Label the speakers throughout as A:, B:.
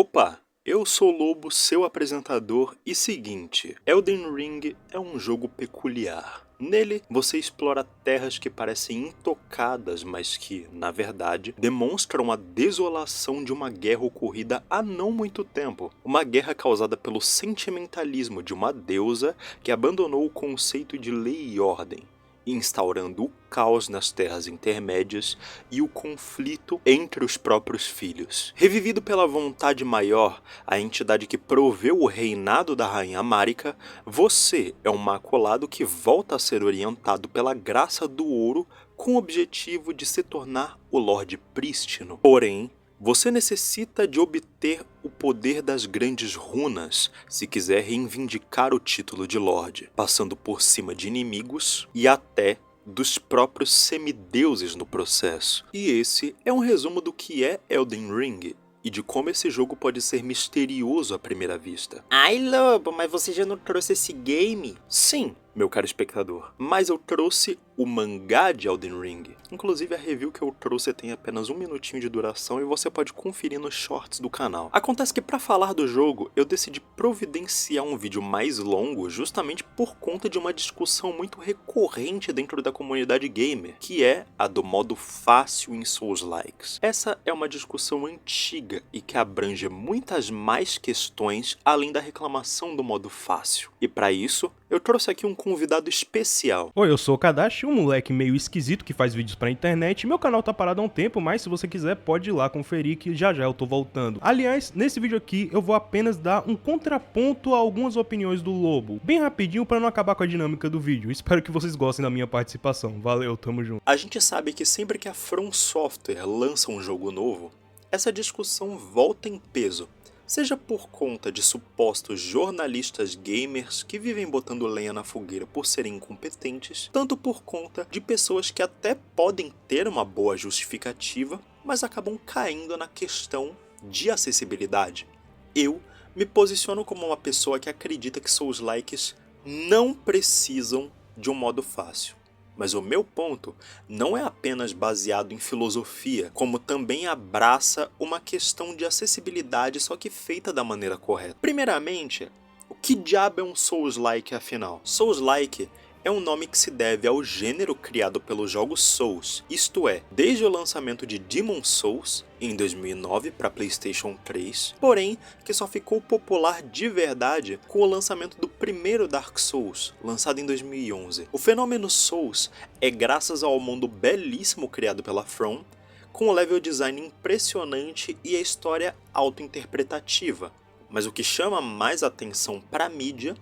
A: Opa, eu sou o Lobo, seu apresentador, e seguinte, Elden Ring é um jogo peculiar. Nele, você explora terras que parecem intocadas, mas que, na verdade, demonstram a desolação de uma guerra ocorrida há não muito tempo. Uma guerra causada pelo sentimentalismo de uma deusa que abandonou o conceito de lei e ordem, instaurando o caos nas terras intermédias e o conflito entre os próprios filhos. Revivido pela vontade maior, a entidade que proveu o reinado da Rainha Marika, você é um maculado que volta a ser orientado pela graça do ouro com o objetivo de se tornar o Lorde Prístino. Porém, você necessita de obter o poder das grandes runas se quiser reivindicar o título de Lorde, passando por cima de inimigos e até dos próprios semideuses no processo. E esse é um resumo do que é Elden Ring e de como esse jogo pode ser misterioso à primeira vista.
B: Ai, Lobo, mas você já não trouxe esse game?
A: Sim, meu caro espectador, mas eu trouxe o mangá de Elden Ring. Inclusive a review que eu trouxe tem apenas 1 minutinho de duração e você pode conferir nos shorts do canal. Acontece que para falar do jogo, eu decidi providenciar um vídeo mais longo justamente por conta de uma discussão muito recorrente dentro da comunidade gamer, que é a do modo fácil em Souls-likes. Essa é uma discussão antiga e que abrange muitas mais questões além da reclamação do modo fácil. E para isso, eu trouxe aqui um convidado especial.
C: Oi, eu sou o Kadashi, um moleque meio esquisito que faz vídeos pra internet. Meu canal tá parado há um tempo, mas se você quiser pode ir lá conferir que já eu tô voltando. Aliás, nesse vídeo aqui eu vou apenas dar um contraponto a algumas opiniões do Lobo, bem rapidinho pra não acabar com a dinâmica do vídeo. Espero que vocês gostem da minha participação. Valeu, tamo junto.
A: A gente sabe que sempre que a From Software lança um jogo novo, essa discussão volta em peso. Seja por conta de supostos jornalistas gamers que vivem botando lenha na fogueira por serem incompetentes, tanto por conta de pessoas que até podem ter uma boa justificativa, mas acabam caindo na questão de acessibilidade. Eu me posiciono como uma pessoa que acredita que Souls-likes não precisam de um modo fácil. Mas o meu ponto não é apenas baseado em filosofia, como também abraça uma questão de acessibilidade, só que feita da maneira correta. Primeiramente, o que diabo é um Souls-like afinal? Souls-like é um nome que se deve ao gênero criado pelos jogos Souls, isto é, desde o lançamento de Demon's Souls, em 2009 para PlayStation 3, porém que só ficou popular de verdade com o lançamento do primeiro Dark Souls, lançado em 2011. O fenômeno Souls é graças ao mundo belíssimo criado pela From, com um level design impressionante e a história auto-interpretativa, mas o que chama mais atenção para a mídia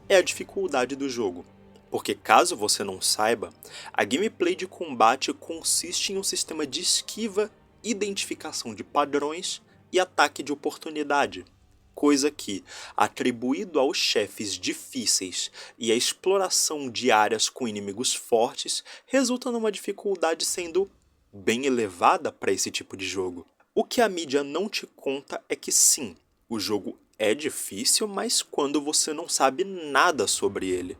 A: é a dificuldade do jogo. Porque caso você não saiba, a gameplay de combate consiste em um sistema de esquiva, identificação de padrões e ataque de oportunidade, coisa que, atribuído aos chefes difíceis e à exploração de áreas com inimigos fortes, resulta numa dificuldade sendo bem elevada para esse tipo de jogo. O que a mídia não te conta é que sim, o jogo é difícil, mas quando você não sabe nada sobre ele.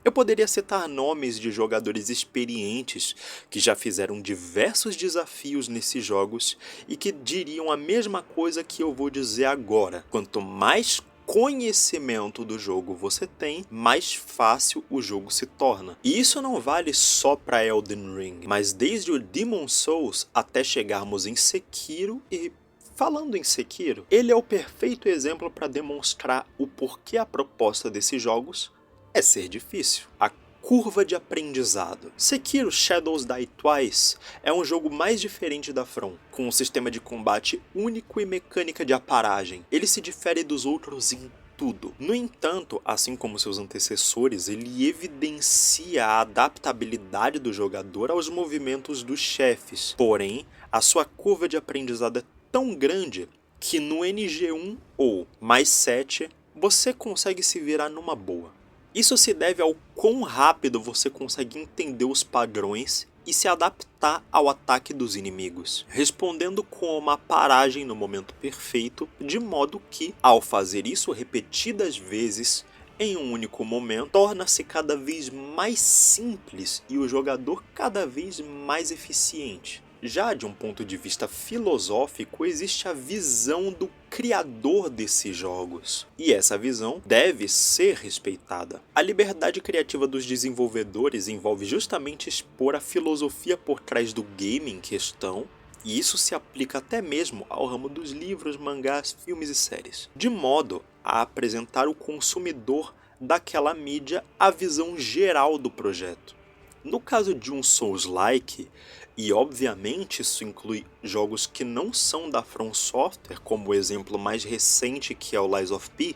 A: Eu poderia citar nomes de jogadores experientes que já fizeram diversos desafios nesses jogos e que diriam a mesma coisa que eu vou dizer agora. Quanto mais conhecimento do jogo você tem, mais fácil o jogo se torna. E isso não vale só para Elden Ring, mas desde o Demon's Souls até chegarmos em Sekiro e... Falando em Sekiro, ele é o perfeito exemplo para demonstrar o porquê a proposta desses jogos é ser difícil. A curva de aprendizado. Sekiro Shadows Die Twice é um jogo mais diferente da From, com um sistema de combate único e mecânica de aparagem. Ele se difere dos outros em tudo. No entanto, assim como seus antecessores, ele evidencia a adaptabilidade do jogador aos movimentos dos chefes. Porém, a sua curva de aprendizado é tão grande que no NG1 ou mais 7 você consegue se virar numa boa. Isso se deve ao quão rápido você consegue entender os padrões e se adaptar ao ataque dos inimigos, respondendo com uma paragem no momento perfeito, de modo que, ao fazer isso repetidas vezes, em um único momento, torna-se cada vez mais simples e o jogador cada vez mais eficiente. Já de um ponto de vista filosófico, existe a visão do criador desses jogos, e essa visão deve ser respeitada. A liberdade criativa dos desenvolvedores envolve justamente expor a filosofia por trás do game em questão, e isso se aplica até mesmo ao ramo dos livros, mangás, filmes e séries, de modo a apresentar ao consumidor daquela mídia a visão geral do projeto. No caso de um Souls-like, e obviamente isso inclui jogos que não são da From Software, como o exemplo mais recente que é o Lies of P,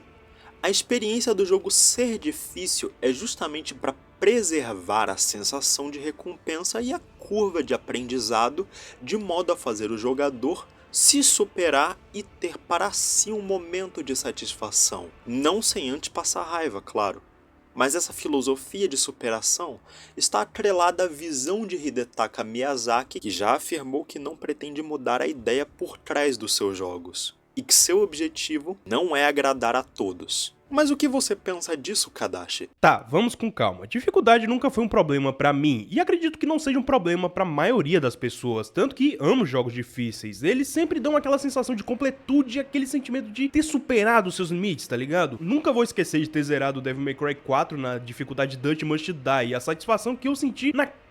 A: a experiência do jogo ser difícil é justamente para preservar a sensação de recompensa e a curva de aprendizado, de modo a fazer o jogador se superar e ter para si um momento de satisfação, não sem antes passar raiva, claro. Mas essa filosofia de superação está atrelada à visão de Hidetaka Miyazaki, que já afirmou que não pretende mudar a ideia por trás dos seus jogos, e que seu objetivo não é agradar a todos. Mas o que você pensa disso, Kadashi?
C: Tá, vamos com calma. Dificuldade nunca foi um problema pra mim, e acredito que não seja um problema pra maioria das pessoas, tanto que amo jogos difíceis. Eles sempre dão aquela sensação de completude e aquele sentimento de ter superado os seus limites, tá ligado? Nunca vou esquecer de ter zerado Devil May Cry 4 na dificuldade Dutch Must Die, e a satisfação que eu senti naquele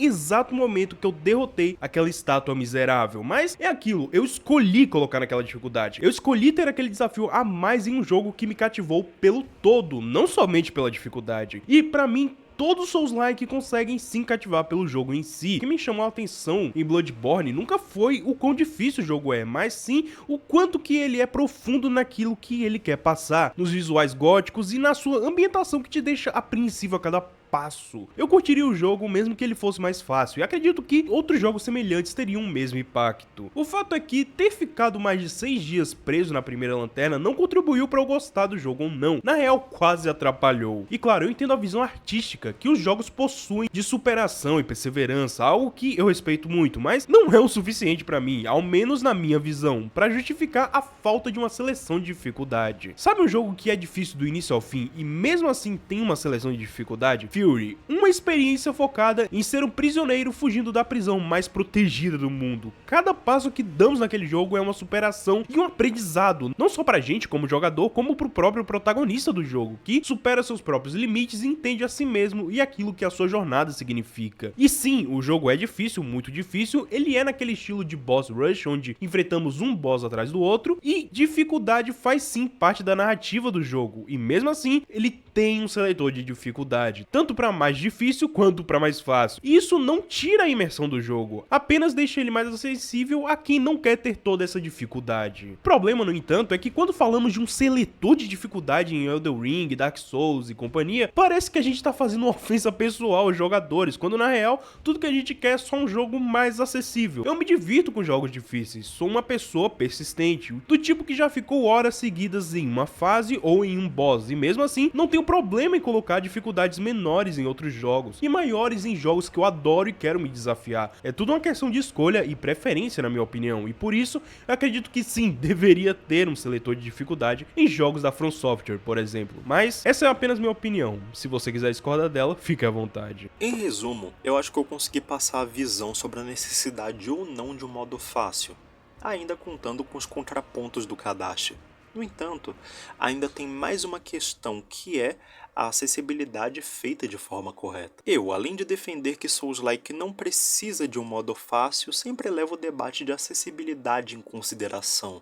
C: exato momento que eu derrotei aquela estátua miserável. Mas é aquilo, eu escolhi colocar naquela dificuldade. Eu escolhi ter aquele desafio a mais em um jogo que me cativou pelo todo, não somente pela dificuldade. E pra mim, todos os Souls-like conseguem sim cativar pelo jogo em si. O que me chamou a atenção em Bloodborne nunca foi o quão difícil o jogo é, mas sim o quanto que ele é profundo naquilo que ele quer passar, nos visuais góticos e na sua ambientação que te deixa apreensivo a cada passo. Eu curtiria o jogo mesmo que ele fosse mais fácil, e acredito que outros jogos semelhantes teriam o mesmo impacto. O fato é que ter ficado mais de 6 dias preso na primeira lanterna não contribuiu para eu gostar do jogo ou não. Na real, quase atrapalhou. E claro, eu entendo a visão artística que os jogos possuem de superação e perseverança, algo que eu respeito muito, mas não é o suficiente para mim, ao menos na minha visão, para justificar a falta de uma seleção de dificuldade. Sabe um jogo que é difícil do início ao fim e mesmo assim tem uma seleção de dificuldade? Fury, uma experiência focada em ser um prisioneiro fugindo da prisão mais protegida do mundo. Cada passo que damos naquele jogo é uma superação e um aprendizado, não só pra gente como jogador, como pro próprio protagonista do jogo, que supera seus próprios limites e entende a si mesmo e aquilo que a sua jornada significa. E sim, o jogo é difícil, muito difícil, ele é naquele estilo de boss rush, onde enfrentamos um boss atrás do outro, e dificuldade faz sim parte da narrativa do jogo, e mesmo assim, ele tem um seletor de dificuldade, tanto para mais difícil quanto para mais fácil. E isso não tira a imersão do jogo, apenas deixa ele mais acessível a quem não quer ter toda essa dificuldade. O problema, no entanto, é que quando falamos de um seletor de dificuldade em Elden Ring, Dark Souls e companhia, parece que a gente tá fazendo uma ofensa pessoal aos jogadores, quando na real, tudo que a gente quer é só um jogo mais acessível. Eu me divirto com jogos difíceis, sou uma pessoa persistente, do tipo que já ficou horas seguidas em uma fase ou em um boss, e mesmo assim, não tenho problema em colocar dificuldades menores em outros jogos e maiores em jogos que eu adoro e quero me desafiar. É tudo uma questão de escolha e preferência, na minha opinião, e por isso eu acredito que sim, deveria ter um seletor de dificuldade em jogos da From Software, por exemplo. Mas essa é apenas minha opinião. Se você quiser discordar dela, fique à vontade.
A: Em resumo, eu acho que eu consegui passar a visão sobre a necessidade ou não de um modo fácil, ainda contando com os contrapontos do Kadashi. No entanto, ainda tem mais uma questão, que é a acessibilidade feita de forma correta. Eu, além de defender que Souls-like não precisa de um modo fácil, sempre levo o debate de acessibilidade em consideração,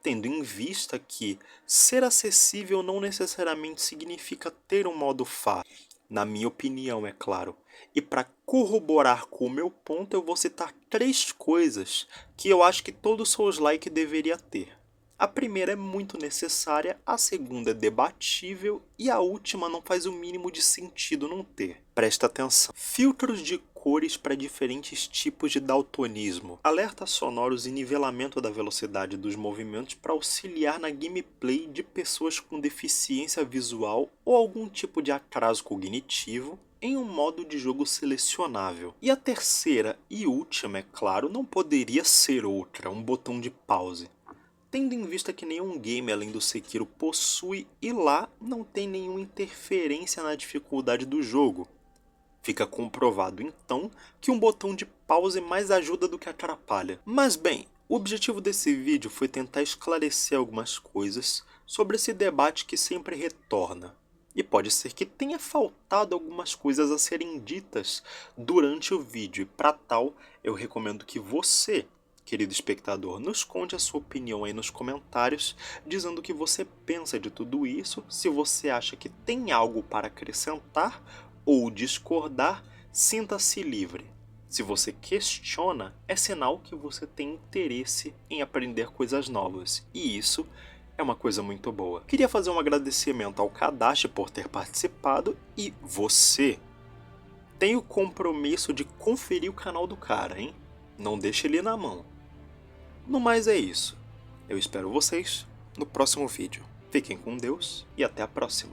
A: tendo em vista que ser acessível não necessariamente significa ter um modo fácil. Na minha opinião, é claro. E para corroborar com o meu ponto, eu vou citar 3 coisas que eu acho que todo Souls-like deveria ter. A primeira é muito necessária, a segunda é debatível e a última não faz o mínimo de sentido não ter. Presta atenção. Filtros de cores para diferentes tipos de daltonismo, alertas sonoros e nivelamento da velocidade dos movimentos para auxiliar na gameplay de pessoas com deficiência visual ou algum tipo de atraso cognitivo, em um modo de jogo selecionável. E a terceira e última, é claro, não poderia ser outra, um botão de pause. Tendo em vista que nenhum game além do Sekiro possui, e lá não tem nenhuma interferência na dificuldade do jogo. Fica comprovado então que um botão de pause mais ajuda do que atrapalha. Mas bem, o objetivo desse vídeo foi tentar esclarecer algumas coisas sobre esse debate que sempre retorna. E pode ser que tenha faltado algumas coisas a serem ditas durante o vídeo, e para tal, eu recomendo que você, querido espectador, nos conte a sua opinião aí nos comentários, dizendo o que você pensa de tudo isso, se você acha que tem algo para acrescentar ou discordar, sinta-se livre. Se você questiona, é sinal que você tem interesse em aprender coisas novas, e isso é uma coisa muito boa. Queria fazer um agradecimento ao Kadashi por ter participado, e você tem o compromisso de conferir o canal do cara, hein? Não deixe ele na mão. No mais é isso. Eu espero vocês no próximo vídeo. Fiquem com Deus e até a próxima.